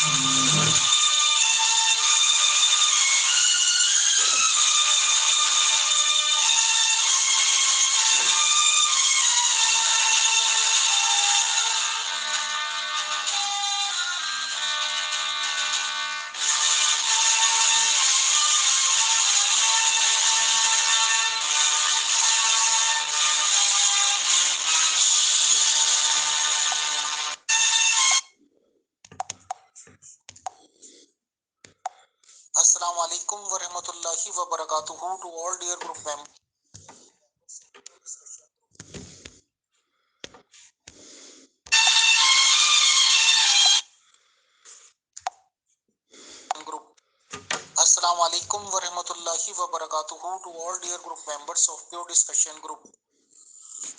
Assalamu alaikum wa rahmatullahi wa barakatuhu to all dear group members. Assalamu alaikum wa rahmatullahi wa barakatuhu to all dear group members of Pure Discussion Group.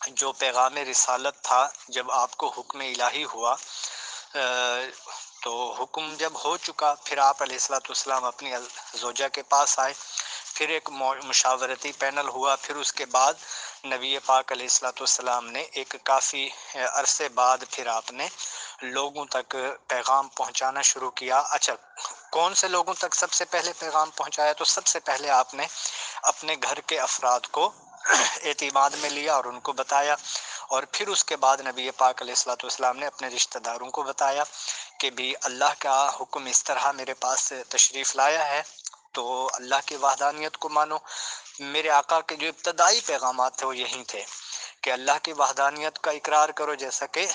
جو پیغام رسالت تھا، جب آپ کو حکم الہی ہوا، تو حکم جب ہو چکا، پھر آپ علیہ الصلوۃ والسلام اپنی زوجہ کے پاس آئے، پھر ایک مشاورتی پینل ہوا، پھر اس کے بعد نبی پاک علیہ الصلوۃ والسلام نے ایک کافی عرصے بعد پھر آپ نے لوگوں تک پیغام پہنچانا شروع کیا۔ اچھا، کون سے لوگوں تک سب سے پہلے پیغام پہنچایا؟ تو سب سے پہلے آپ نے اپنے گھر کے افراد کو اعتماد میں لیا اور ان کو بتایا، اور پھر اس کے بعد نبی پاک علیہ الصلوۃ والسلام نے اپنے رشتہ داروں کو بتایا کہ بھی اللہ کا حکم اس طرح میرے پاس تشریف لایا ہے، تو اللہ کی وحدانیت کو مانو۔ میرے آقا کے جو ابتدائی پیغامات تھے وہ یہی تھے کہ اللہ کی وحدانیت کا اقرار کرو، جیسا کہ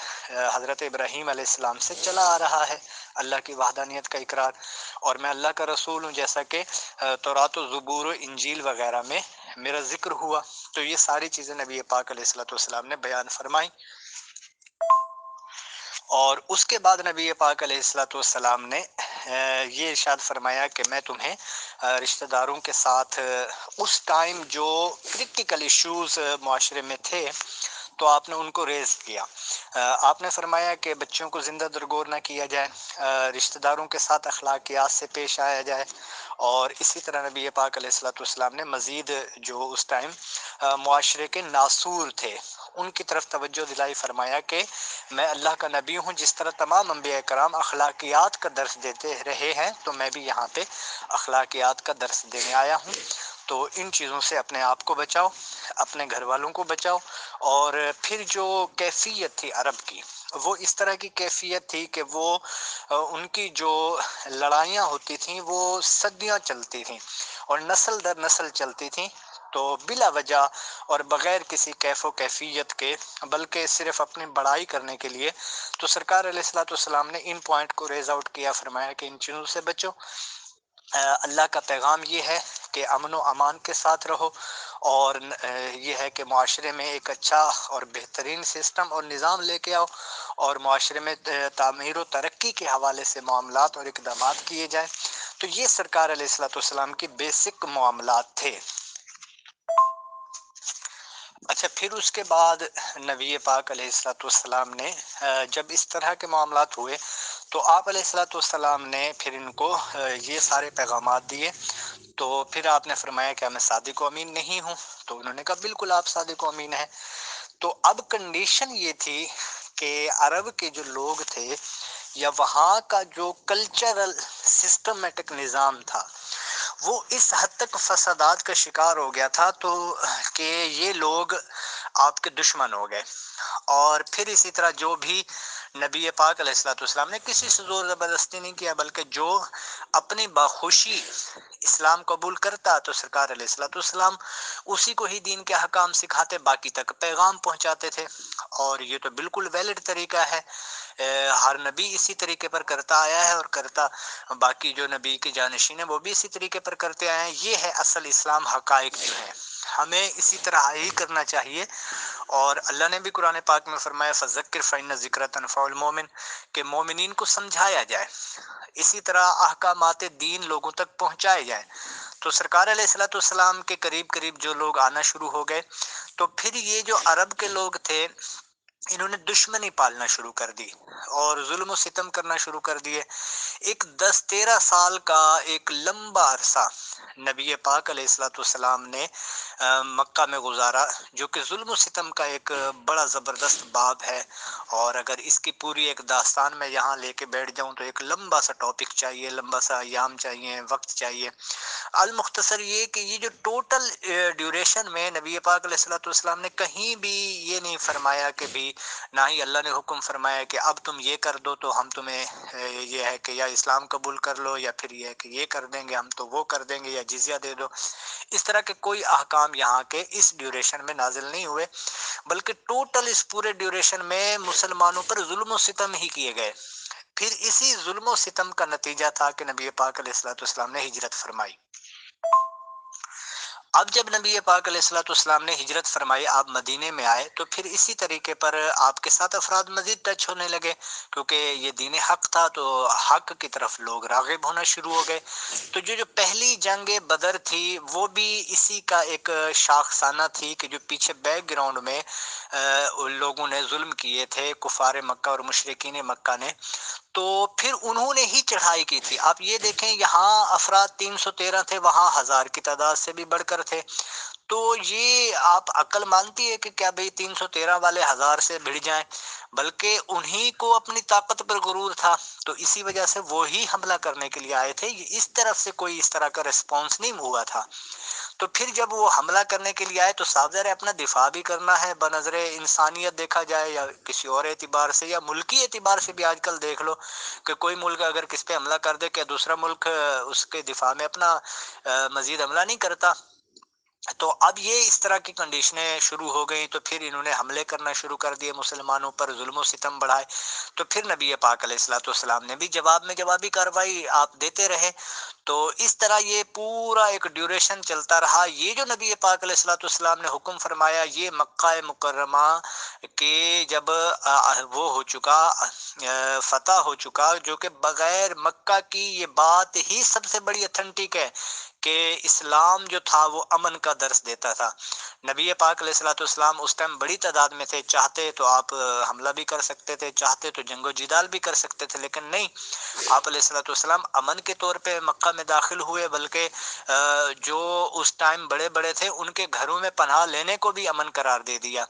حضرت ابراہیم علیہ السلام سے چلا آ رہا ہے، اللہ کی وحدانیت کا اقرار، اور میں اللہ کا رسول ہوں، جیسا کہ تورات و زبور و انجیل وغیرہ میں میرا ذکر ہوا۔ تو یہ ساری چیزیں نبی پاک علیہ الصلوۃ والسلام نے بیان فرمائی، اور اس کے بعد نبی پاک علیہ الصلوۃ والسلام نے یہ ارشاد فرمایا کہ میں تمہیں رشتہ داروں کے ساتھ اس ٹائم جو کرٹیکل ایشوز معاشرے میں تھے تو آپ نے ان کو ریز کیا۔ آپ نے فرمایا کہ بچوں کو زندہ درگور نہ کیا جائے، رشتہ داروں کے ساتھ اخلاقیات سے پیش آیا جائے، اور اسی طرح نبی پاک علیہ الصلوۃ والسلام نے مزید جو اس ٹائم معاشرے کے ناسور تھے ان کی طرف توجہ دلائی، فرمایا کہ میں اللہ کا نبی ہوں، جس طرح تمام انبیاء کرام اخلاقیات کا درس دیتے رہے ہیں تو میں بھی یہاں پہ اخلاقیات کا درس دینے آیا ہوں۔ تو ان چیزوں سے اپنے آپ کو بچاؤ، اپنے گھر والوں کو بچاؤ۔ اور پھر جو کیفیت تھی عرب کی، وہ اس طرح کی کیفیت تھی کہ وہ ان کی جو لڑائیاں ہوتی تھیں وہ صدیاں چلتی تھیں اور نسل در نسل چلتی تھیں، تو بلا وجہ اور بغیر کسی کیف و کیفیت کے، بلکہ صرف اپنی بڑائی کرنے کے لیے، تو سرکار علیہ الصلوۃ والسلام نے ان پوائنٹ کو ریز آؤٹ کیا، فرمایا کہ ان چیزوں سے بچو۔ اللہ کا پیغام یہ ہے کہ امن و امان کے ساتھ رہو، اور یہ ہے کہ معاشرے میں ایک اچھا اور بہترین سسٹم اور نظام لے کے آؤ، اور معاشرے میں تعمیر و ترقی کے حوالے سے معاملات اور اقدامات کیے جائیں۔ تو یہ سرکار علیہ الصلوۃ والسلام کی بیسک معاملات تھے۔ اچھا، پھر اس کے بعد نبی پاک علیہ الصلوۃ والسلام نے جب اس طرح کے معاملات ہوئے تو آپ علیہ الصلوۃ والسلام نے پھر ان کو یہ سارے پیغامات دیے، تو پھر آپ نے فرمایا کہ میں صادق و امین نہیں ہوں، تو انہوں نے کہا بالکل آپ صادق و امین ہیں۔ تو اب کنڈیشن یہ تھی کہ عرب کے جو لوگ تھے یا وہاں کا جو کلچرل سسٹمیٹک نظام تھا وہ اس حد تک فسادات کا شکار ہو گیا تھا تو کہ یہ لوگ آپ کے دشمن ہو گئے، اور پھر اسی طرح جو بھی نبی پاک علیہ الصلوۃ والسلام نے کسی سے زور زبردستی نہیں کیا، بلکہ جو اپنی بخوشی اسلام قبول کرتا تو سرکار علیہ الصلوۃ والسلام اسی کو ہی دین کے احکام سکھاتے، باقی تک پیغام پہنچاتے تھے، اور یہ تو بالکل ویلڈ طریقہ ہے، ہر نبی اسی طریقے پر کرتا آیا ہے، اور کرتا باقی جو نبی کے جانشین ہیں وہ بھی اسی طریقے پر کرتے آئے ہیں۔ یہ ہے اصل اسلام، حقائق جو ہے ہمیں اسی طرح ہی کرنا چاہیے، اور اللہ نے بھی قرآن پاک میں فرمایا فذکر فإن الذکر تنفع المؤمن، کہ مومنین کو سمجھایا جائے، اسی طرح احکامات دین لوگوں تک پہنچائے جائیں۔ تو سرکار علیہ الصلوۃ والسلام کے قریب قریب جو لوگ آنا شروع ہو گئے، تو پھر یہ جو عرب کے لوگ تھے انہوں نے دشمنی پالنا شروع کر دی اور ظلم و ستم کرنا شروع کر دیے۔ ایک 10-13 سال کا ایک لمبا عرصہ نبی پاک علیہ الصلوۃ والسلام نے مکہ میں گزارا، جو کہ ظلم و ستم کا ایک بڑا زبردست باب ہے، اور اگر اس کی پوری ایک داستان میں یہاں لے کے بیٹھ جاؤں تو ایک لمبا سا ٹاپک چاہیے، لمبا سا ایام چاہیے، وقت چاہیے۔ المختصر یہ کہ یہ جو ٹوٹل ڈیوریشن میں نبی پاک علیہ الصلوۃ والسلام نے کہیں بھی یہ نہیں فرمایا کہ بھی، نہ ہی اللہ نے حکم فرمایا کہ اب تم یہ کر دو تو ہم تمہیں یہ ہے کہ یا اسلام قبول کر لو، یا پھر یہ ہے کہ یہ کر دیں گے ہم تو وہ کر دیں گے، یا جزیہ دے دو۔ اس طرح کے کوئی احکام یہاں کے اس ڈیوریشن میں نازل نہیں ہوئے، بلکہ ٹوٹل اس پورے ڈیوریشن میں مسلمانوں پر ظلم و ستم ہی کیے گئے۔ پھر اسی ظلم و ستم کا نتیجہ تھا کہ نبی پاک علیہ الصلوۃ والسلام نے ہجرت فرمائی۔ اب جب نبی پاک علیہ الصلوۃ والسلام نے ہجرت فرمائی، آپ مدینے میں آئے، تو پھر اسی طریقے پر آپ کے ساتھ افراد مزید ٹچ ہونے لگے، کیونکہ یہ دین حق تھا تو حق کی طرف لوگ راغب ہونا شروع ہو گئے۔ تو جو پہلی جنگ بدر تھی وہ بھی اسی کا ایک شاخسانہ تھی کہ جو پیچھے بیک گراؤنڈ میں لوگوں نے ظلم کیے تھے کفار مکہ اور مشرکین مکہ نے، تو پھر انہوں نے ہی چڑھائی کی تھی۔ آپ یہ دیکھیں یہاں افراد 313 تھے، وہاں 1000 کی تعداد سے بھی بڑھ کر تھے۔ تو یہ آپ عقل مانتی ہے کہ کیا بھئی 313 والے 1000 سے بھڑ جائیں؟ بلکہ انہی کو اپنی طاقت پر غرور تھا، تو اسی وجہ سے وہی حملہ کرنے کے لیے آئے تھے، اس طرف سے کوئی اس طرح کا ریسپانس نہیں ہوا تھا۔ تو پھر جب وہ حملہ کرنے کے لیے آئے تو صاف ظاہر ہے اپنا دفاع بھی کرنا ہے، بنظر انسانیت دیکھا جائے یا کسی اور اعتبار سے یا ملکی اعتبار سے بھی آج کل دیکھ لو کہ کوئی ملک اگر کس پہ حملہ کر دے کہ دوسرا ملک اس کے دفاع میں اپنا مزید حملہ نہیں کرتا۔ تو اب یہ اس طرح کی کنڈیشنیں شروع ہو گئیں، تو پھر انہوں نے حملے کرنا شروع کر دیے مسلمانوں پر، ظلم و ستم بڑھائے۔ تو پھر نبی پاک علیہ الصلوۃ والسلام نے بھی جواب میں جوابی کارروائی آپ دیتے رہے۔ تو اس طرح یہ پورا ایک ڈیوریشن چلتا رہا۔ یہ جو نبی پاک علیہ الصلوۃ والسلام نے حکم فرمایا، یہ مکہ مکرمہ کے جب وہ ہو چکا، فتح ہو چکا، جو کہ بغیر مکہ کی یہ بات ہی سب سے بڑی اتھینٹک ہے کہ اسلام جو تھا وہ امن کا درس دیتا تھا۔ نبی پاک علیہ الصلوۃ والسلام اس ٹائم بڑی تعداد میں تھے، چاہتے تو آپ حملہ بھی کر سکتے تھے، چاہتے تو جنگ و جدال بھی کر سکتے تھے، لیکن نہیں، آپ علیہ الصلوۃ والسلام امن کے طور پہ مکہ میں داخل ہوئے، بلکہ جو اس ٹائم بڑے بڑے تھے ان کے گھروں میں پناہ لینے کو بھی امن قرار دے دیا۔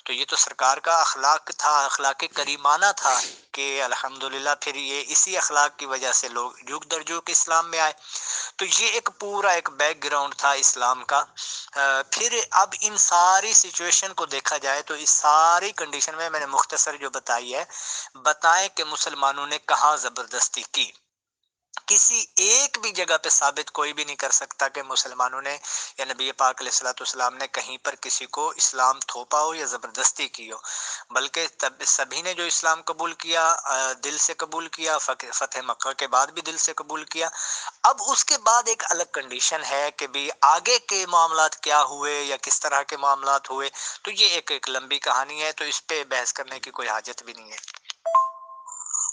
تو یہ تو سرکار کا اخلاق تھا، اخلاق کریمانہ تھا کہ الحمدللہ پھر یہ اسی اخلاق کی وجہ سے لوگ جوک در جوک اسلام میں آئے۔ تو یہ ایک پورا ایک بیک گراؤنڈ تھا اسلام کا۔ پھر اب ان ساری سچویشن کو دیکھا جائے تو اس ساری کنڈیشن میں نے مختصر جو بتائی ہے، بتائیں کہ مسلمانوں نے کہاں زبردستی کی۔ کسی ایک بھی جگہ پہ ثابت کوئی بھی نہیں کر سکتا کہ مسلمانوں نے یا نبی پاک علیہ الصلوۃ والسلام نے کہیں پر کسی کو اسلام تھوپا ہو یا زبردستی کی ہو، بلکہ سبھی نے جو اسلام قبول کیا دل سے قبول کیا، فتح مکہ کے بعد بھی دل سے قبول کیا۔ اب اس کے بعد ایک الگ کنڈیشن ہے کہ بھی آگے کے معاملات کیا ہوئے یا کس طرح کے معاملات ہوئے، تو یہ ایک لمبی کہانی ہے، تو اس پہ بحث کرنے کی کوئی حاجت بھی نہیں ہے۔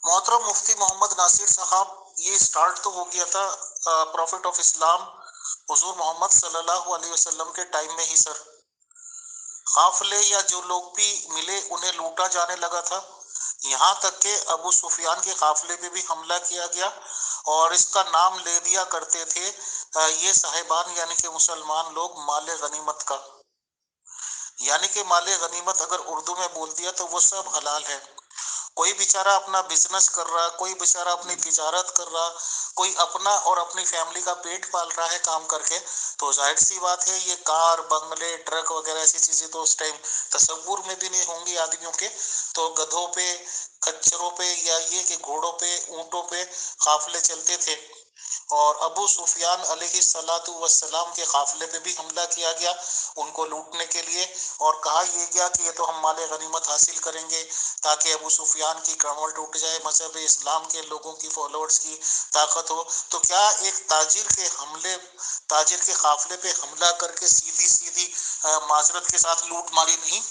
محترم مفتی محمد ناصر صاحب، یہ سٹارٹ تو ہو گیا تھا پروفٹ آف اسلام حضور محمد صلی اللہ علیہ وسلم کے ٹائم میں ہی سر۔ قافلے یا جو لوگ بھی ملے انہیں لوٹا جانے لگا تھا، یہاں تک کہ ابو سفیان کے قافلے پہ بھی حملہ کیا گیا، اور اس کا نام لے دیا کرتے تھے یہ صاحبان یعنی کہ مسلمان لوگ مال غنیمت کا، یعنی کہ مال غنیمت اگر اردو میں بول دیا تو وہ سب حلال ہے۔ کوئی بیچارہ اپنا بزنس کر رہا، کوئی بیچارہ اپنی تجارت کر رہا، کوئی اپنا اور اپنی فیملی کا پیٹ پال رہا ہے کام کر کے، تو ظاہر سی بات ہے یہ کار، بنگلے، ٹرک وغیرہ ایسی چیزیں تو اس ٹائم تصور میں بھی نہیں ہوں گی آدمیوں کے، تو گدھوں پہ، کچروں پہ یا یہ کہ گھوڑوں پہ، اونٹوں پہ قافلے چلتے تھے، اور ابو سفیان علیہ الصلوۃ والسلام کے قافلے پہ بھی حملہ کیا گیا ان کو لوٹنے کے لیے، اور کہا یہ گیا کہ یہ تو ہم مال غنیمت حاصل کریں گے تاکہ ابو سفیان کی کمر ٹوٹ جائے، مذہب اسلام کے لوگوں کی فالوورز کی طاقت ہو۔ تو کیا ایک تاجر کے قافلے پہ حملہ کر کے سیدھی معذرت کے ساتھ لوٹ ماری نہیں،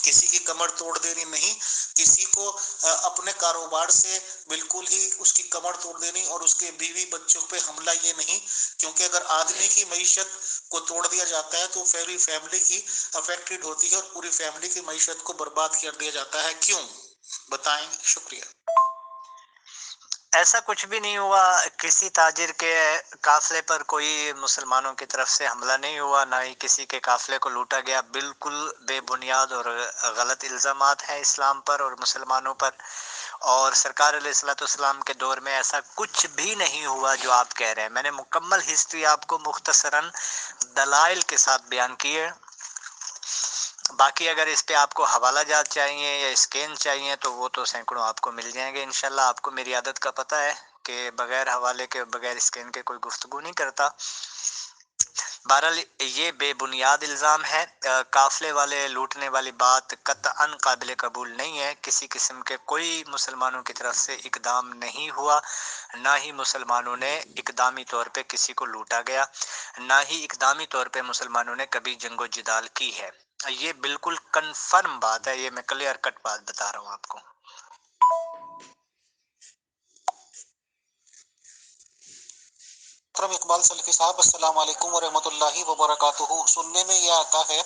کسی کی کمر توڑ دینی نہیں، کسی کو اپنے کاروبار سے بالکل ہی اس کی کمر توڑ دینی اور اس کے بیوی بچوں پہ حملہ یہ نہیں، کیونکہ اگر آدمی کی معیشت کو توڑ دیا جاتا ہے تو پوری فیملی کی افیکٹڈ ہوتی ہے اور پوری فیملی کی معیشت کو برباد کر دیا جاتا ہے، کیوں؟ بتائیں، شکریہ۔ ایسا کچھ بھی نہیں ہوا، کسی تاجر کے قافلے پر کوئی مسلمانوں کی طرف سے حملہ نہیں ہوا، نہ ہی کسی کے قافلے کو لوٹا گیا، بالکل بے بنیاد اور غلط الزامات ہیں اسلام پر اور مسلمانوں پر، اور سرکار علیہ الصلوۃ والسلام کے دور میں ایسا کچھ بھی نہیں ہوا جو آپ کہہ رہے ہیں۔ میں نے مکمل ہسٹری آپ کو مختصراً دلائل کے ساتھ بیان کی ہے۔ باقی اگر اس پہ آپ کو حوالہ جات چاہیے یا اسکین چاہیے تو وہ تو سینکڑوں آپ کو مل جائیں گے انشاءاللہ۔ آپ کو میری عادت کا پتہ ہے کہ بغیر حوالے کے، بغیر اسکین کے کوئی گفتگو نہیں کرتا۔ بہرحال یہ بے بنیاد الزام ہے، قافلے والے لوٹنے والی بات قطعاً قابل قبول نہیں ہے۔ کسی قسم کے کوئی مسلمانوں کی طرف سے اقدام نہیں ہوا، نہ ہی مسلمانوں نے اقدامی طور پہ کسی کو لوٹا گیا، نہ ہی اقدامی طور پہ مسلمانوں نے کبھی جنگ و جدال کی ہے۔ یہ بالکل کنفرم بات ہے، یہ میں کلیئر کٹ بات بتا رہا ہوں آپ کو۔ اقبال سلفی صاحب السلام علیکم ورحمۃ اللہ وبرکاتہ۔ سننے میں یہ آتا ہے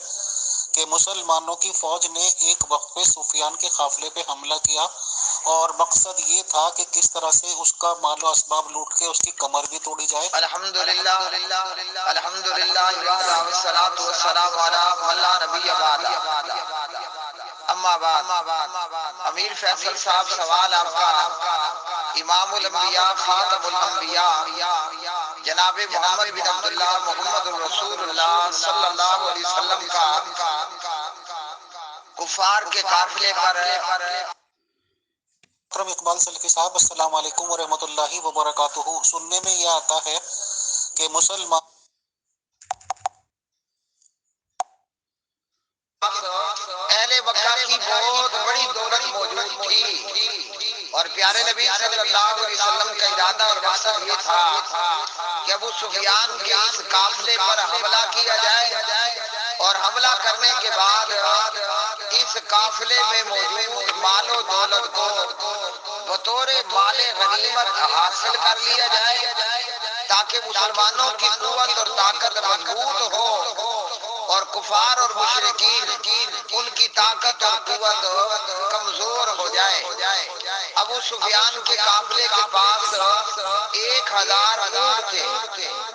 کہ مسلمانوں کی فوج نے ایک وقت پہ سفیان کے قافلے پہ حملہ کیا اور مقصد یہ تھا کہ کس طرح سے اس کا مال و اسباب لوٹ کے اس کی کمر بھی توڑی جائے۔ الحمدللہ الحمدللہ وحدہ والصلاۃ والسلام علی من لا نبی بعد۔ اما بعد، امیر فیصل صاحب سوال آپ کا امام الانبیاء خاتم الانبیاء جناب محمد بن عبداللہ محمد الرسول اللہ صلی اللہ علیہ وسلم کا کفار کے قافلے پر اقبال سلفی صاحب السلام علیکم ورحمۃ اللہ وبرکاتہ۔ سننے میں یہ آتا ہے کہ مسلمان اہل مکہ کی بہت بڑی دولت موجود تھی اور پیارے نبی صلی اللہ علیہ وسلم کا ارادہ اور مقصد یہ تھا کہ ابو سفیان کے اس قافلے پر حملہ کیا جائے اور حملہ کرنے کے بعد اس قافلے میں موجود مال و دولت کو بطور مال غنیمت حاصل کر لیا جائے تاکہ مسلمانوں کی قوت اور طاقت مضبوط ہو اور کفار اور مشرکین ان کی طاقت اور قوت کمزور ہو جائے۔ ابو سفیان کے قافلے کے پاس 1000 اونٹ تھے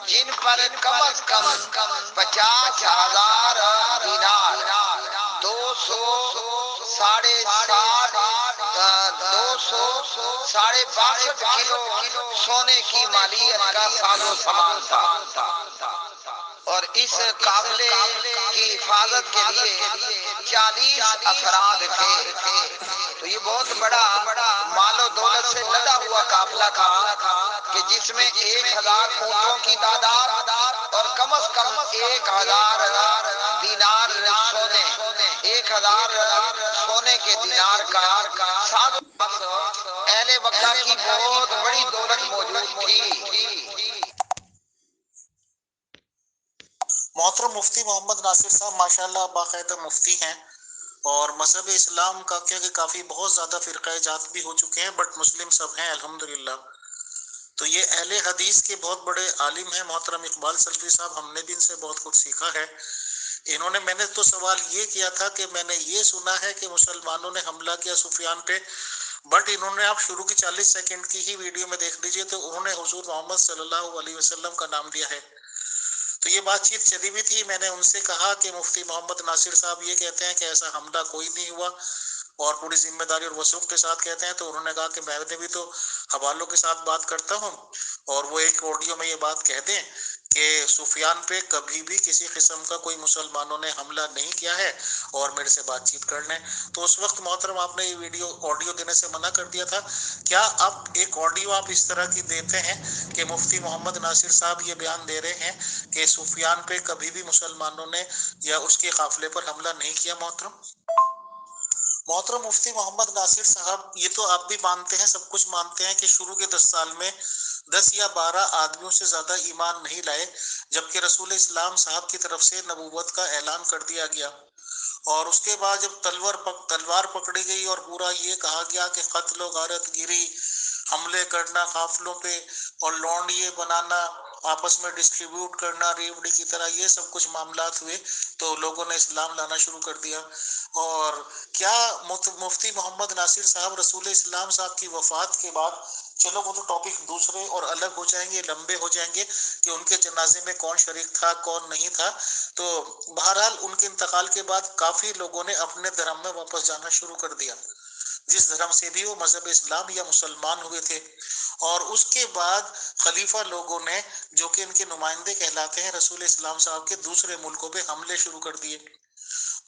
جن پر کم از کم 50,000 دینار، 262 کلو سونے کی مالیت کا ساز و سامان تھا۔ اور اس قافلے کی حفاظت کے لیے 40 افراد تھے۔ تو یہ بہت بڑا مال و دولت سے لدا ہوا قافلہ تھا کہ جس میں 1000 اونٹوں کی تعداد اور کم از کم 1000 دینار سونے، 1000 سونے کے دینار کا ساز و اہل مکہ کی بہت بڑی دولت موجود تھی۔ محترم مفتی محمد ناصر صاحب ماشاءاللہ باقاعدہ مفتی ہیں، اور مذہب اسلام کا کیا کہ کافی بہت زیادہ فرقہ جات بھی ہو چکے ہیں، بٹ مسلم سب ہیں الحمدللہ۔ تو یہ اہل حدیث کے بہت بڑے عالم ہیں محترم اقبال سلفی صاحب، ہم نے بھی ان سے بہت کچھ سیکھا ہے۔ میں نے تو سوال یہ کیا تھا کہ میں نے یہ سنا ہے کہ مسلمانوں نے حملہ کیا سفیان پہ، بٹ انہوں نے آپ شروع کی 40 سیکنڈ کی ہی ویڈیو میں دیکھ لیجئے تو انہوں نے حضور محمد صلی اللہ علیہ وسلم کا نام لیا ہے۔ تو یہ بات چیت چلی بھی تھی، میں نے ان سے کہا کہ مفتی محمد ناصر صاحب یہ کہتے ہیں کہ ایسا حملہ کوئی نہیں ہوا اور پوری ذمہ داری اور وثوق کے ساتھ کہتے ہیں، تو انہوں نے کہا کہ میں نے بھی تو حوالوں کے ساتھ بات کرتا ہوں، اور وہ ایک آڈیو میں یہ بات کہہ دیں کہ سفیان پہ کبھی بھی کسی قسم کا کوئی مسلمانوں نے حملہ نہیں کیا ہے اور میرے سے بات چیت کر لیں۔ تو اس وقت محترم آپ نے یہ آڈیو دینے سے منع کر دیا تھا، کیا اب ایک آڈیو آپ اس طرح کی دیتے ہیں کہ مفتی محمد ناصر صاحب یہ بیان دے رہے ہیں کہ سفیان پہ کبھی بھی مسلمانوں نے یا اس کے قافلے پر حملہ نہیں کیا؟ محترم مفتی محمد ناصر صاحب، یہ تو آپ بھی مانتے ہیں، سب کچھ مانتے ہیں کہ شروع کے 10 سال میں 10 یا 12 آدمیوں سے زیادہ ایمان نہیں لائے، جبکہ رسول اسلام صاحب کی طرف سے نبوت کا اعلان کر دیا گیا، اور اس کے بعد جب تلوار پکڑی گئی اور پورا یہ کہا گیا کہ قتل و غارت گیری، حملے کرنا قافلوں پہ اور لونڈیے بنانا، آپس میں ڈسٹریبیوٹ کرنا ریوڑی کی طرح، یہ سب کچھ معاملات ہوئے تو لوگوں نے اسلام لانا شروع کر دیا۔ اور کیا مفتی محمد ناصر صاحب رسول اسلام صاحب کی وفات کے بعد، چلو وہ تو ٹاپک دوسرے اور الگ ہو جائیں گے، لمبے ہو جائیں گے کہ ان کے جنازے میں کون شریک تھا کون نہیں تھا، تو بہرحال ان کے انتقال کے بعد کافی لوگوں نے اپنے دھرم میں واپس جانا شروع کر دیا، جس دھرم سے بھی وہ مذہب اسلام یا مسلمان ہوئے تھے، اور اس کے بعد خلیفہ لوگوں نے جو کہ ان کے نمائندے کہلاتے ہیں رسول اسلام صاحب کے، دوسرے ملکوں پہ حملے شروع کر دیے۔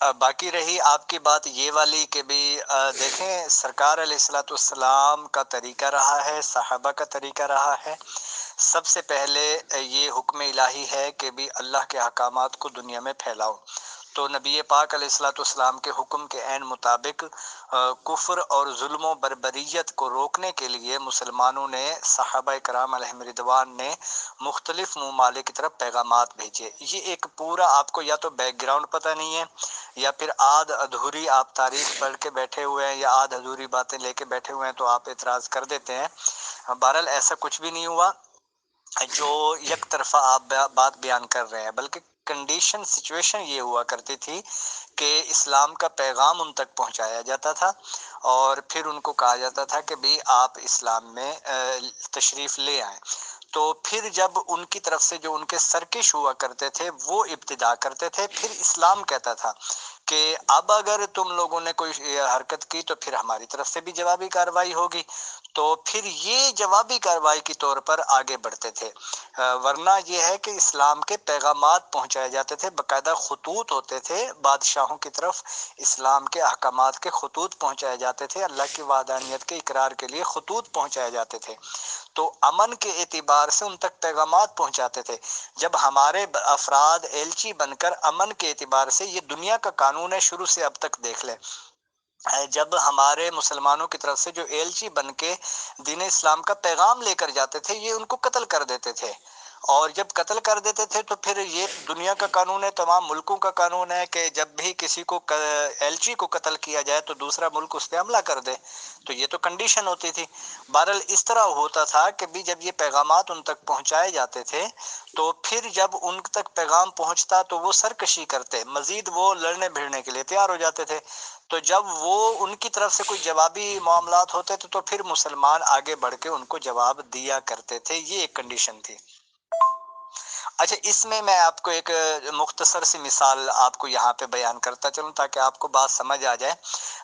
باقی رہی آپ کی بات یہ والی کہ بھی دیکھیں سرکار علیہ الصلوۃ والسلام کا طریقہ رہا ہے، صحابہ کا طریقہ رہا ہے، سب سے پہلے یہ حکم الہی ہے کہ بھی اللہ کے احکامات کو دنیا میں پھیلاؤ، تو نبی پاک علیہ الصلوۃ والسلام کے حکم کے عین مطابق کفر اور ظلم و بربریت کو روکنے کے لیے مسلمانوں نے، صحابہ کرام علیہم رضوان نے مختلف ممالک کی طرف پیغامات بھیجے۔ یہ ایک پورا آپ کو یا تو بیک گراؤنڈ پتہ نہیں ہے یا پھر آدھ ادھوری آپ تاریخ پڑھ کے بیٹھے ہوئے ہیں یا آدھ ادھوری باتیں لے کے بیٹھے ہوئے ہیں تو آپ اعتراض کر دیتے ہیں۔ بہرحال ایسا کچھ بھی نہیں ہوا جو یک طرفہ آپ بات بیان کر رہے ہیں، بلکہ کنڈیشن سچویشن یہ ہوا کرتی تھی کہ اسلام کا پیغام ان تک پہنچایا جاتا تھا اور پھر ان کو کہا جاتا تھا کہ بھی آپ اسلام میں تشریف لے آئیں۔ تو پھر جب ان کی طرف سے جو ان کے سرکش ہوا کرتے تھے وہ ابتدا کرتے تھے، پھر اسلام کہتا تھا کہ اب اگر تم لوگوں نے کوئی حرکت کی تو پھر ہماری طرف سے بھی جوابی کارروائی ہوگی، تو پھر یہ جوابی کارروائی کے طور پر آگے بڑھتے تھے۔ ورنہ یہ ہے کہ اسلام کے پیغامات پہنچائے جاتے تھے، باقاعدہ خطوط ہوتے تھے بادشاہوں کی طرف اسلام کے احکامات کے خطوط پہنچائے جاتے تھے، اللہ کی وحدانیت کے اقرار کے لیے خطوط پہنچائے جاتے تھے، تو امن کے اعتبار سے ان تک پیغامات پہنچاتے تھے۔ جب ہمارے افراد ایلچی بن کر امن کے اعتبار سے، یہ دنیا کا قانون ہے شروع سے اب تک دیکھ لیں، جب ہمارے مسلمانوں کی طرف سے جو ایلچی بن کے دین اسلام کا پیغام لے کر جاتے تھے یہ ان کو قتل کر دیتے تھے، اور جب قتل کر دیتے تھے تو پھر یہ دنیا کا قانون ہے، تمام ملکوں کا قانون ہے کہ جب بھی کسی کو ایلچی کو قتل کیا جائے تو دوسرا ملک اس پہ حملہ کر دے، تو یہ تو کنڈیشن ہوتی تھی۔ بہرحال اس طرح ہوتا تھا کہ بھی جب یہ پیغامات ان تک پہنچائے جاتے تھے تو پھر جب ان تک پیغام پہنچتا تو وہ سرکشی کرتے، مزید وہ لڑنے بھیڑنے کے لیے تیار ہو جاتے تھے، تو جب وہ ان کی طرف سے کوئی جوابی معاملات ہوتے تھے تو پھر مسلمان آگے بڑھ کے ان کو جواب دیا کرتے تھے، یہ ایک کنڈیشن تھی۔ اچھا، اس میں آپ کو ایک مختصر سی مثال آپ کو یہاں پہ بیان کرتا چلوں تاکہ آپ کو بات سمجھ آ جائے۔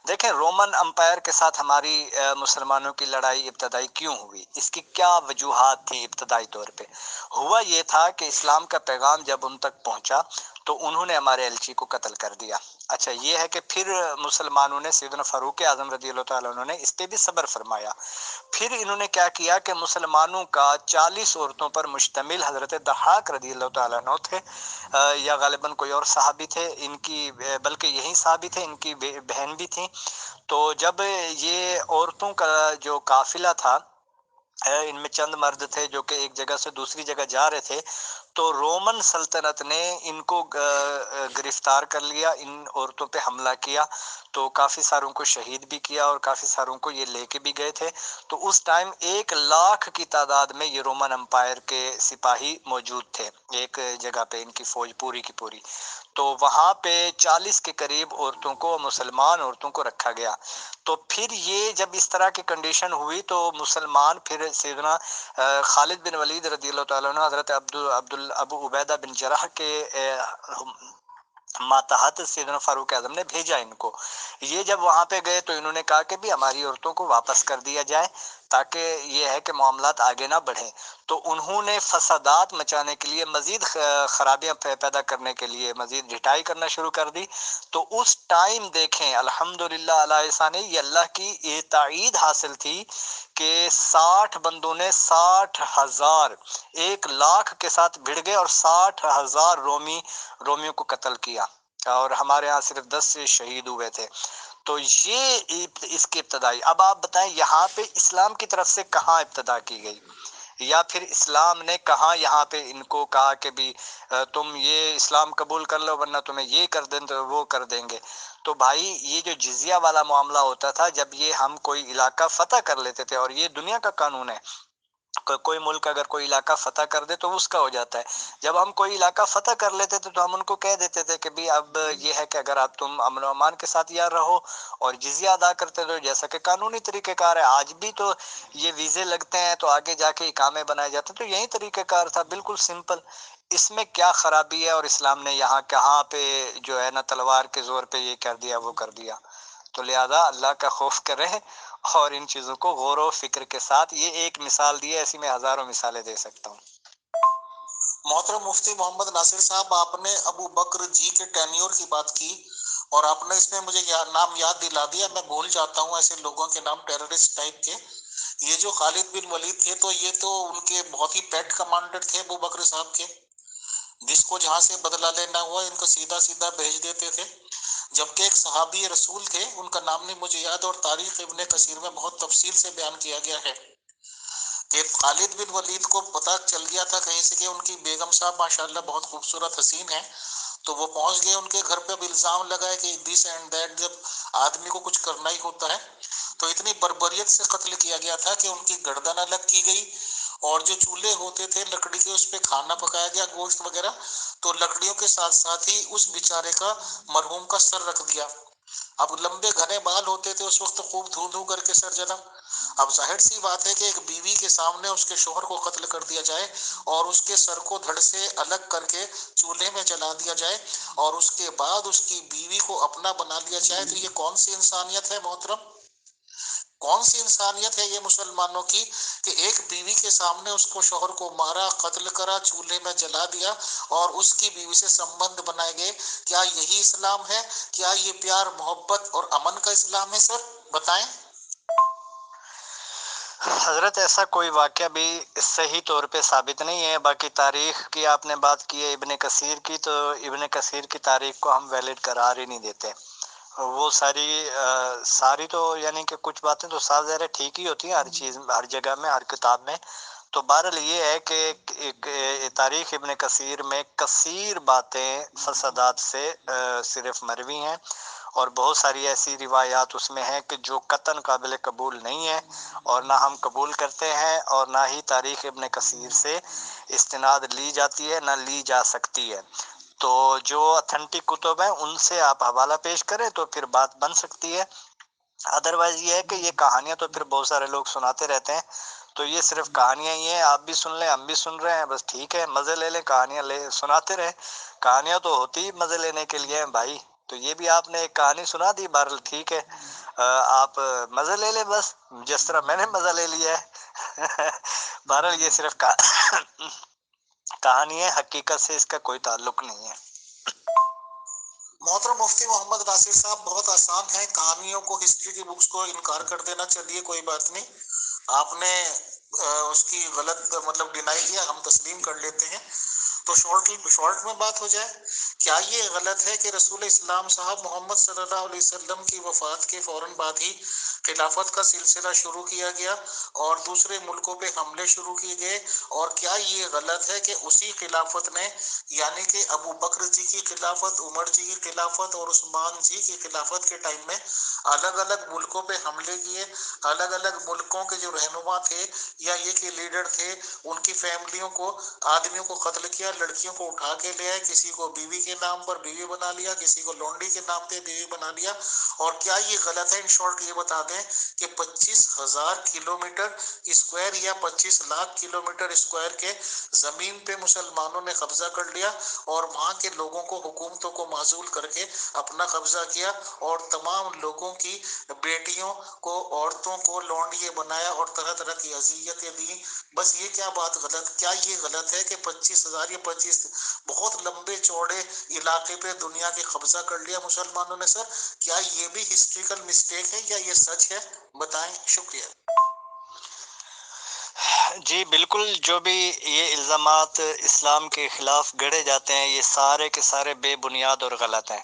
دیکھیں رومن امپائر کے ساتھ ہماری مسلمانوں کی لڑائی ابتدائی کیوں ہوئی، اس کی کیا وجوہات تھی ابتدائی طور پہ؟ ہوا یہ تھا کہ اسلام کا پیغام جب ان تک پہنچا تو انہوں نے ہمارے ایلچی کو قتل کر دیا۔ اچھا یہ ہے کہ پھر مسلمانوں نے سیدنا فاروق اعظم رضی اللہ تعالیٰ عنہ نے اس پہ بھی صبر فرمایا، پھر انہوں نے کیا کیا کہ مسلمانوں کا 40 عورتوں پر مشتمل حضرت ضحاک رضی اللہ تعالیٰ عنہ تھے، یا غالباً کوئی اور صحابی تھے، ان کی بلکہ یہی صحابی تھے، ان کی بہن بھی تھیں، تو جب یہ عورتوں کا جو قافلہ تھا ان میں چند مرد تھے جو کہ ایک جگہ سے دوسری جگہ جا رہے تھے، تو رومن سلطنت نے ان کو گرفتار کر لیا، ان عورتوں پہ حملہ کیا، تو کافی ساروں کو شہید بھی کیا اور کافی ساروں کو یہ لے کے بھی گئے تھے۔ تو اس ٹائم 1,00,000 کی تعداد میں یہ رومن امپائر کے سپاہی موجود تھے ایک جگہ پہ، ان کی فوج پوری کی پوری، تو وہاں پہ 40 کے قریب عورتوں کو، مسلمان عورتوں کو رکھا گیا۔ تو پھر یہ جب اس طرح کی کنڈیشن ہوئی تو مسلمان پھر سیدنا خالد بن ولید رضی اللہ تعالیٰ عنہ، حضرت ابو عبیدہ بن جرح کے ماتحت سیدنا فاروق اعظم نے بھیجا ان کو۔ یہ جب وہاں پہ گئے تو انہوں نے کہا کہ بھی ہماری عورتوں کو واپس کر دیا جائے تاکہ یہ ہے کہ معاملات آگے نہ بڑھیں، تو انہوں نے فسادات مچانے کے لیے، مزید خرابیاں پیدا کرنے کے لیے مزید ڈھٹائی کرنا شروع کر دی۔ تو اس ٹائم دیکھیں الحمدللہ علی احسانہ، یہ اللہ کی تائید حاصل تھی کہ 60 بندوں نے 60,000 1,00,000 کے ساتھ بھڑ گئے اور 60,000 رومیوں کو قتل کیا، اور ہمارے ہاں صرف 10 سے شہید ہوئے تھے۔ تو یہ اس کی ابتدائی، اب آپ بتائیں یہاں پہ اسلام کی طرف سے کہاں ابتدا کی گئی، یا پھر اسلام نے کہاں یہاں پہ ان کو کہا کہ بھی تم یہ اسلام قبول کر لو ورنہ تمہیں یہ کر دیں تو وہ کر دیں گے۔ تو بھائی یہ جو جزیہ والا معاملہ ہوتا تھا، جب یہ ہم کوئی علاقہ فتح کر لیتے تھے، اور یہ دنیا کا قانون ہے، کوئی ملک اگر کوئی علاقہ فتح کر دے تو اس کا ہو جاتا ہے، جب ہم کوئی علاقہ فتح کر لیتے تھے تو ہم ان کو کہہ دیتے تھے کہ بھی اب یہ ہے کہ اگر آپ تم امن و امان کے ساتھ یار رہو اور جزیہ ادا کرتے رہو، جیسا کہ قانونی طریقہ کار ہے، آج بھی تو یہ ویزے لگتے ہیں تو آگے جا کے اقامے بنائے جاتے، تو یہی طریقہ کار تھا، بالکل سمپل۔ اس میں کیا خرابی ہے، اور اسلام نے یہاں کہاں پہ جو ہے نا تلوار کے زور پہ یہ کر دیا وہ کر دیا؟ تو لہذا اللہ کا خوف کریں اور ان چیزوں کو غور و فکر کے ساتھ، یہ ایک مثال دی ہے، ایسی میں ہزاروں مثالیں دے سکتا ہوں۔ محترم مفتی محمد ناصر صاحب، آپ نے ابو بکر جی کے ٹینیور کی بات کی، اور آپ نے اس میں مجھے نام یاد دلا دیا، میں بھول جاتا ہوں ایسے لوگوں کے نام ٹیررسٹ ٹائپ کے. یہ جو خالد بن ولید تھے تو یہ تو ان کے بہت ہی پیٹ کمانڈر تھے ابو بکر صاحب کے، جس کو جہاں سے بدلہ لینا ہوا ان کو سیدھا سیدھا بھیج دیتے تھے. جبکہ ایک صحابی رسول تھے، ان کا نام نہیں مجھے یاد، اور تاریخ ابن کثیر میں بہت تفصیل سے بیان کیا گیا ہے کہ خالد بن ولید کو پتہ چل گیا تھا کہیں سے کہ ان کی بیگم صاحب ماشاءاللہ بہت خوبصورت حسین ہیں، تو وہ پہنچ گئے ان کے گھر پہ. اب الزام لگائے کہ دس اینڈ دیٹ، جب آدمی کو کچھ کرنا ہی ہوتا ہے تو اتنی بربریت سے قتل کیا گیا تھا کہ ان کی گردن الگ کی گئی، اور جو چولہے ہوتے تھے لکڑی کے اس پہ کھانا پکایا گیا گوشت وغیرہ، تو لکڑیوں کے ساتھ ساتھ ہی اس بیچارے کا مرحوم کا سر رکھ دیا. اب لمبے گھنے بال ہوتے تھے اس وقت، خوب دھو دھو کر کے سر جلا. اب ظاہر سی بات ہے کہ ایک بیوی کے سامنے اس کے شوہر کو قتل کر دیا جائے اور اس کے سر کو دھڑ سے الگ کر کے چولہے میں جلا دیا جائے اور اس کے بعد اس کی بیوی کو اپنا بنا لیا جائے، تو یہ کون سی انسانیت ہے محترم؟ کون سی انسانیت ہے یہ مسلمانوں کی کہ ایک بیوی کے سامنے اس کو شوہر کو مارا، قتل کرا، چولہے میں جلا دیا اور اس کی بیوی سے سمبند بنائے گئے؟ کیا یہی اسلام ہے؟ کیا یہ پیار محبت اور امن کا اسلام ہے سر؟ بتائیں. حضرت ایسا کوئی واقعہ بھی صحیح طور پہ ثابت نہیں ہے. باقی تاریخ کی آپ نے بات کی ہے ابن کثیر کی، تو ابن کثیر کی تاریخ کو ہم ویلڈ قرار ہی نہیں دیتے. وہ ساری تو یعنی کہ کچھ باتیں تو صاف ظاہر ٹھیک ہی ہوتی ہیں ہر چیز، ہر جگہ میں، ہر کتاب میں. تو بہرحال یہ ہے کہ ایک تاریخ ابن کثیر میں کثیر باتیں فسادات سے صرف مروی ہیں، اور بہت ساری ایسی روایات اس میں ہیں کہ جو قطعاً قابل قبول نہیں ہے، اور نہ ہم قبول کرتے ہیں، اور نہ ہی تاریخ ابن کثیر سے استناد لی جاتی ہے، نہ لی جا سکتی ہے. تو جو اتھینٹک کتب ہیں ان سے آپ حوالہ پیش کریں تو پھر بات بن سکتی ہے. ادروائز یہ ہے کہ یہ کہانیاں تو پھر بہت سارے لوگ سناتے رہتے ہیں، تو یہ صرف کہانیاں ہی ہیں، آپ بھی سن لیں ہم بھی سن رہے ہیں، بس ٹھیک ہے، مزے لے لیں، کہانیاں سناتے رہیں. کہانیاں تو ہوتی ہی مزے لینے کے لیے ہیں بھائی. تو یہ بھی آپ نے ایک کہانی سنا دی، بہرحال ٹھیک ہے، آپ مزے لے لیں بس، جس طرح میں نے مزہ لے لیا ہے. بہرحال یہ صرف کہانی ہے، حقیقت سے اس کا کوئی تعلق نہیں ہے. محترم مفتی محمد ناصر صاحب، بہت آسان ہے کہانیوں کو، ہسٹری کی بکس کو انکار کر دینا. چلیے کوئی بات نہیں، آپ نے اس کی غلط مطلب ڈینائی کیا، ہم تسلیم کر لیتے ہیں. تو شارٹ میں بات ہو جائے، کیا یہ غلط ہے کہ رسول اسلام صاحب محمد صلی اللہ علیہ وسلم کی وفات کے فوراً بعد ہی خلافت کا سلسلہ شروع کیا گیا اور دوسرے ملکوں پہ حملے شروع کیے گئے؟ اور کیا یہ غلط ہے کہ اسی خلافت نے، یعنی کہ ابو بکر جی کی خلافت، عمر جی کی خلافت اور عثمان جی کی خلافت کے ٹائم میں الگ الگ ملکوں پہ حملے کیے، الگ الگ ملکوں کے جو رہنما تھے یا یہ کہ لیڈر تھے ان کی فیملیوں کو، آدمیوں کو قتل کیا، لڑکیوں کو اٹھا کے لے آئے، کسی کو بیوی کے نام پر بیوی بنا لیا، کسی کو لونڈی کے نام پہ بیوی بنا لیا؟ اور کیا یہ غلط ہے؟ ان شارٹ یہ بتا دیں کہ 25,000 کلومیٹر اسکوائر یا 25 لاکھ کلومیٹر اسکوائر کے زمین پہ مسلمانوں نے قبضہ کر لیا اور وہاں کے لوگوں کو، حکومتوں کو معزول کر کے اپنا قبضہ کیا اور تمام لوگوں کی بیٹیوں کو، عورتوں کو لونڈیے بنایا اور طرح طرح کی اذیتیں دی. بس یہ کیا بات غلط؟ کیا یہ غلط ہے کہ 25,000 یا 25 بہت لمبے چوڑے علاقے پہ دنیا کے قبضہ کر لیا مسلمانوں نے؟ سر کیا یہ بھی ہسٹریکل مسٹیک ہے یا یہ سچ ہے؟ بتائیں. شکریہ. جی بالکل، جو بھی یہ الزامات اسلام کے خلاف گڑھے جاتے ہیں یہ سارے کے سارے بے بنیاد اور غلط ہیں،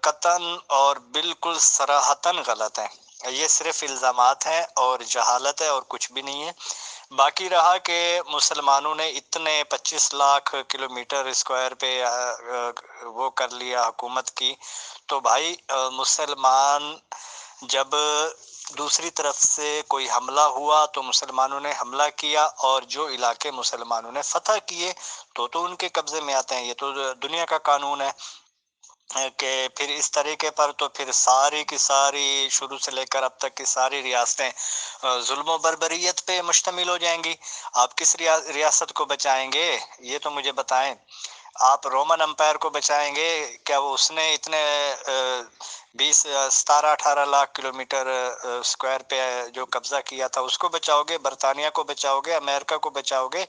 قطعاً اور بالکل صراحتاً غلط ہیں. یہ صرف الزامات ہیں اور جہالت ہے اور کچھ بھی نہیں ہے. باقی رہا کہ مسلمانوں نے اتنے 25 لاکھ کلومیٹر اسکوائر پہ وہ کر لیا حکومت کی، تو بھائی مسلمان جب دوسری طرف سے کوئی حملہ ہوا تو مسلمانوں نے حملہ کیا، اور جو علاقے مسلمانوں نے فتح کیے تو ان کے قبضے میں آتے ہیں. یہ تو دنیا کا قانون ہے کہ پھر اس طریقے پر تو پھر ساری کی ساری شروع سے لے کر اب تک کی ساری ریاستیں ظلم و بربریت پہ مشتمل ہو جائیں گی. آپ کس ریاست کو بچائیں گے؟ یہ تو مجھے بتائیں. آپ رومن امپائر کو بچائیں گے؟ کیا وہ اس نے اتنے 17-18 لاکھ کلومیٹر اسکوائر پہ جو قبضہ کیا تھا اس کو بچاؤ گے؟ برطانیہ کو بچاؤ گے؟ امریکہ کو بچاؤ گے؟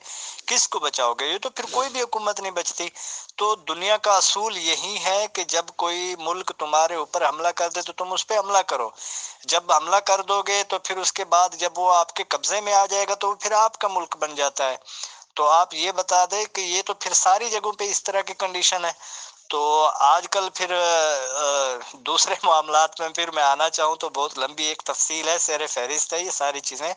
کس کو بچاؤ گے؟ یہ تو پھر کوئی بھی حکومت نہیں بچتی۔ تو دنیا کا اصول یہی ہے کہ جب کوئی ملک تمہارے اوپر حملہ کر دے تو تم اس پہ حملہ کرو، جب حملہ کر دو گے تو پھر اس کے بعد جب وہ آپ کے قبضے میں آ جائے گا تو پھر آپ کا ملک بن جاتا ہے۔ تو آپ یہ بتا دیں کہ یہ تو پھر ساری جگہوں پہ اس طرح کی کنڈیشن ہے۔ تو آج کل پھر دوسرے معاملات میں پھر میں آنا چاہوں تو بہت لمبی ایک تفصیل ہے، سیر فہرست ہے یہ ساری چیزیں۔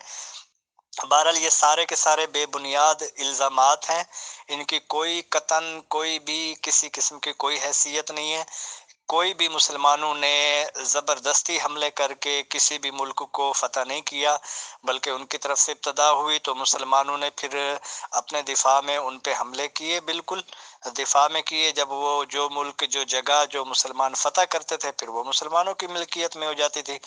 بہرحال یہ سارے کے سارے بے بنیاد الزامات ہیں، ان کی کوئی قطعاً کوئی بھی کسی قسم کی کوئی حیثیت نہیں ہے۔ کوئی بھی مسلمانوں نے زبردستی حملے کر کے کسی بھی ملک کو فتح نہیں کیا، بلکہ ان کی طرف سے ابتدا ہوئی تو مسلمانوں نے پھر اپنے دفاع میں ان پہ حملے کیے، بالکل دفاع میں کیے۔ جب وہ جو ملک جو جگہ جو مسلمان فتح کرتے تھے پھر وہ مسلمانوں کی ملکیت میں ہو جاتی تھی۔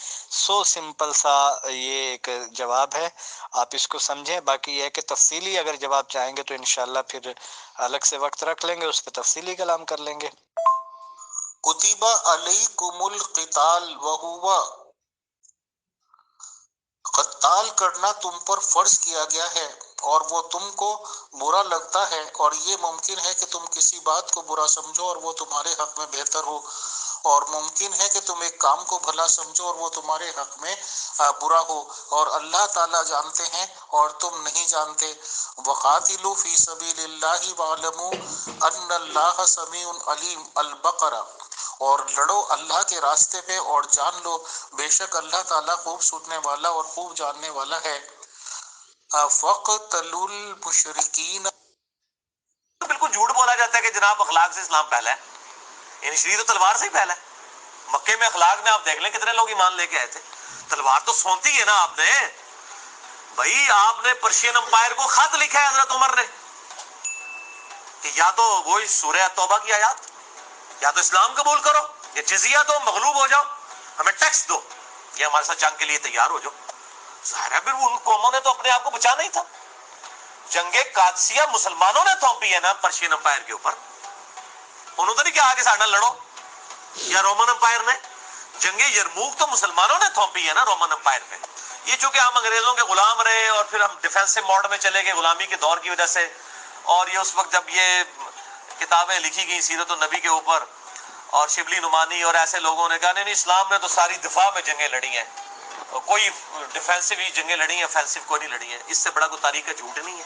سو سمپل سا یہ ایک جواب ہے، آپ اس کو سمجھیں۔ باقی یہ ہے کہ تفصیلی اگر جواب چاہیں گے تو انشاءاللہ پھر الگ سے وقت رکھ لیں گے، اس پہ تفصیلی کلام کر لیں گے۔ کتب علیکم القتال وہو، قتال کرنا تم پر فرض کیا گیا ہے اور وہ تم کو برا لگتا ہے، اور یہ ممکن ہے کہ تم کسی بات کو برا سمجھو اور وہ تمہارے حق میں بہتر ہو، اور ممکن ہے کہ تم ایک کام کو بھلا سمجھو اور وہ تمہارے حق میں برا ہو، اور اللہ تعالیٰ جانتے ہیں اور تم نہیں جانتے۔ وقاتلوا فی سبیل اللہ واعلموا ان اللہ سمیع علیم، البقرہ۔ اور لڑو اللہ کے راستے پہ اور جان لو بے شک اللہ تعالیٰ خوب سننے والا اور خوب جاننے والا ہے۔ فَاقْتُلُوا الْمُشْرِكِينَ، بالکل جھوٹ بولا جاتا ہے کہ جناب اخلاق سے اسلام پھیلا ہے، یعنی شریر تو تلوار سے ہی پھیلا ہے۔ مکے میں اخلاق میں آپ دیکھ لیں کتنے لوگ ایمان لے کے آئے تھے، تلوار تو سونتی ہے نا آپ نے بھائی، آپ نے پرشین امپائر کو خط لکھا ہے حضرت عمر نے کہ یا تو وہی سورہ توبہ کی آیات، یا تو اسلام قبول کرو یا جزیہ دو، مغلوب ہو جاؤ، ہمیں ٹیکس دو، یا ہمارے ساتھ جنگ کے لیے تیار ہو جاؤ۔ ظاہر ہے پھر ان قوموں نے تو اپنے آپ کو بچانا ہی تھا۔ جنگ قادسیہ مسلمانوں نے تھوپی ہے نا پرشین امپائر کے اوپر، انہوں تو نہیں کہا کہ ساڑھا لڑو، یا رومن امپائر نے۔ جنگ یرموک تو مسلمانوں نے تھوپی ہے نا رومن امپائر پہ۔ یہ چونکہ ہم انگریزوں کے غلام رہے اور پھر ہم ڈیفینسو موڈ میں چلے گئے غلامی کے دور کی وجہ سے، اور یہ اس وقت جب یہ کتابیں لکھی گئی سیرت النبی کے اوپر اور شبلی نعمانی اور ایسے لوگوں نے کہا نہیں اسلام نے تو ساری دفاع میں جنگیں لڑی ہیں، کوئی ڈیفینسو ہی جنگیں لڑی ہیں، offensive کوئی نہیں لڑی ہیں۔ اس سے بڑا کوئی تاریخ کا جھوٹ نہیں ہے،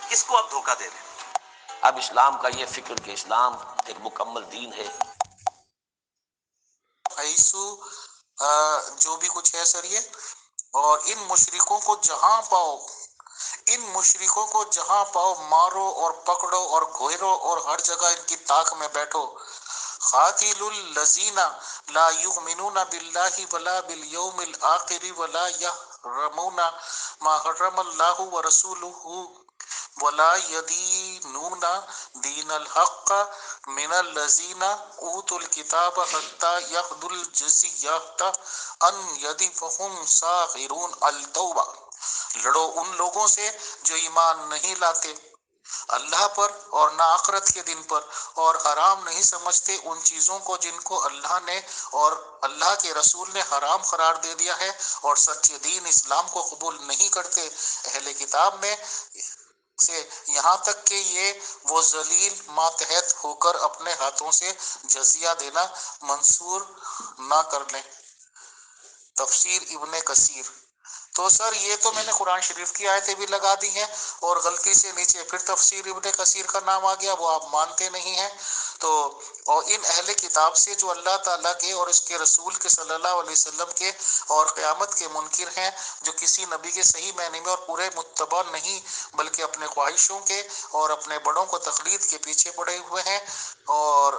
کس کو آپ دھوکہ دے رہے ہیں؟ اب اسلام کا یہ فکر کہ اسلام ایک مکمل دین ہے۔ ایسو جو بھی کچھ ہے سر یہ، اور ان مشرکوں کو جہاں پاؤ، ان مشرکوں کو جہاں پاؤ مارو اور پکڑو اور گھیرو اور ہر جگہ ان کی طاق میں بیٹھو۔ قاتل الذین لا یؤمنون باللہ ولا بالیوم الآخر ولا یحرمون ما حرم اللہ ورسولہ ولا یدینون دین الحق من الذین اوتوا الکتاب حتی یعطوا الجزیۃ عن ید وہم صاغرون، التوبہ۔ لڑو ان لوگوں سے جو ایمان نہیں لاتے اللہ پر اور نہ آخرت کے دن پر، اور حرام نہیں سمجھتے ان چیزوں کو جن کو اللہ نے اور اللہ کے رسول نے حرام قرار دے دیا ہے، اور سچے دین اسلام کو قبول نہیں کرتے اہل کتاب میں سے، یہاں تک کہ یہ وہ ذلیل ماتحت ہو کر اپنے ہاتھوں سے جزیہ دینا منصور نہ کر لیں۔ تفسیر ابن کثیر۔ تو سر یہ تو میں نے قرآن شریف کی آیتیں بھی لگا دی ہیں، اور غلطی سے نیچے پھر تفسیر ابن کثیر کا نام آ گیا، وہ آپ مانتے نہیں ہیں۔ تو اور ان اہل کتاب سے جو اللہ تعالیٰ کے اور اس کے رسول کے صلی اللہ علیہ وسلم کے اور قیامت کے منکر ہیں، جو کسی نبی کے صحیح معنی میں اور پورے متبع نہیں بلکہ اپنے خواہشوں کے اور اپنے بڑوں کو تقلید کے پیچھے پڑے ہوئے ہیں، اور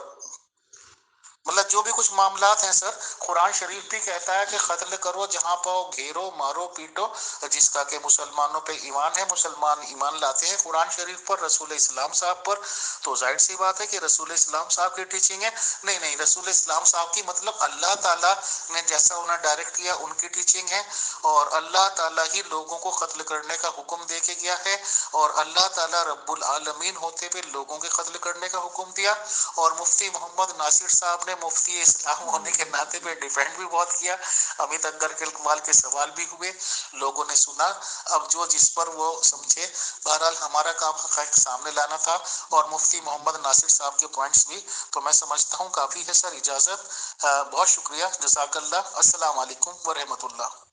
مطلب جو بھی کچھ معاملات ہیں سر، قرآن شریف بھی کہتا ہے کہ قتل کرو، جہاں پاؤ گھیرو، مارو پیٹو، جس کا کہ مسلمانوں پہ ایمان ہے، مسلمان ایمان لاتے ہیں قرآن شریف پر، رسول اسلام صاحب پر، تو ظاہر سی بات ہے کہ رسول اسلام صاحب کی ٹیچنگ ہے۔ نہیں، رسول اسلام صاحب کی مطلب اللہ تعالیٰ نے جیسا انہیں ڈائریکٹ کیا ان کی ٹیچنگ ہے، اور اللہ تعالیٰ ہی لوگوں کو قتل کرنے کا حکم دے کے گیا ہے، اور اللہ تعالیٰ رب العالمین ہوتے ہوئے لوگوں کے قتل کرنے کا حکم دیا۔ اور مفتی محمد ناصر صاحب نے مفتی اسلام ہونے کے ناطے پہ ڈیفینڈ بھی بہت کیا، امت اکبر کے اقبال کے سوال بھی ہوئے، لوگوں نے سنا، اب جو جس پر وہ سمجھے۔ بہرحال ہمارا کام حقائق سامنے لانا تھا، اور مفتی محمد ناصر صاحب کے پوائنٹس بھی تو میں سمجھتا ہوں کافی ہے سر۔ اجازت، بہت شکریہ، جزاک اللہ، السلام علیکم ورحمۃ اللہ۔